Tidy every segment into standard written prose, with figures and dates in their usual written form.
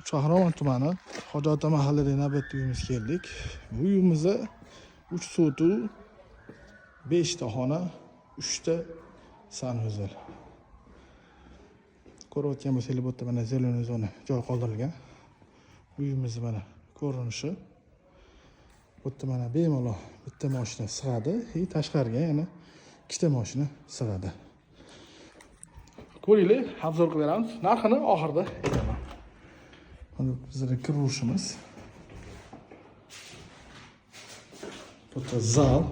Shahramon tumani Hojota mahallada navbatda uyimiz keldik. Bu uyimizda 3 sotuv, 5 ta xona, 3 ta sanuzel. Ko'rayotgan bo'lsangiz bu yerda mana zeleniy zona joy qoldirilgan. Uyimiz mana ko'rinishi. Bu yerda mana bemalol bitta mashina sig'adi, tashqariga yana 2 ta mashina sig'adi. Ko'ringlar, obzor qilib beramiz. Narxini oxirida aytaman. Mana bizning kiruvishimiz. Bu zal.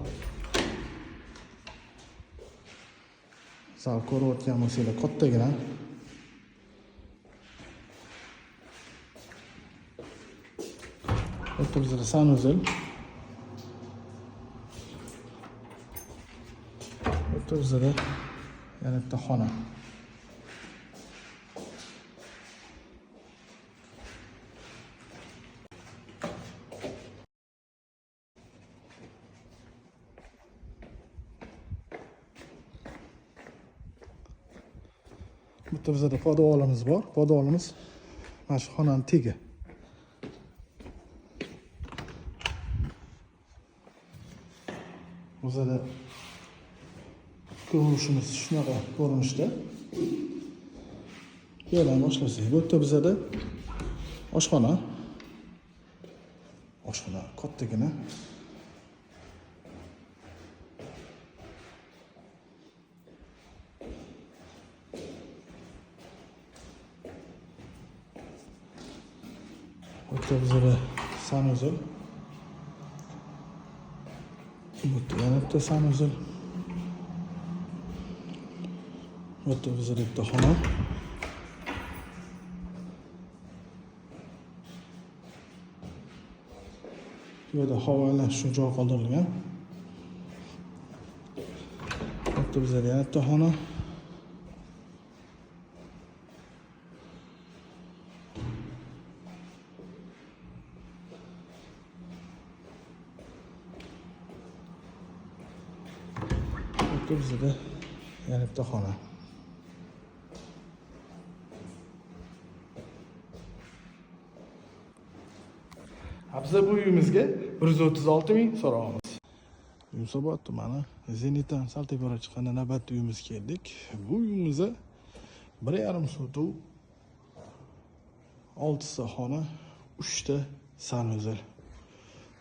Zal ko'rayotgan bo'lsangiz kattagina. Bu bizning sanuzel. Bu bizning yana bitta xona. Bu yerda bizda podvalimiz bor. Podvalimiz mana shu xonaning tegi. Bizda ko'rinishimiz shunaqa ko'rinishda. Bu yerdan boshlasak, bu yerda bizda oshxona. Oshxona kattagina. Bu yerda bizda sanuzel. Bu yerda yana bitta sanuzel. Bu yerda bizda bitta xona. Bu yerda havolash uchun joy qoldirilgan. Bu yerda bizda yana bitta xona. Bu bizda yana bitta xona. Biz bu uyimizga 136 ming so'raymiz. Yunusobod tumani Zenitdan sal teparoq chiqqanda navbatda uyimiz keldik. Bu uyimizda 1,5 sotuv, 6 ta xona, 3 ta sanuzel.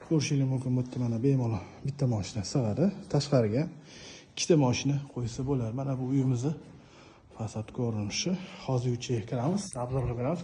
Ko'rishingiz mumkin, bu yerda mana bemalol bitta mashina sig'adi. Tashqariga 2 ta mashina qo'ysa bo'lar. Mana bu uyimizni fasad ko'rinishi. Hozir ichiga kiramiz, obzor qilib beramiz.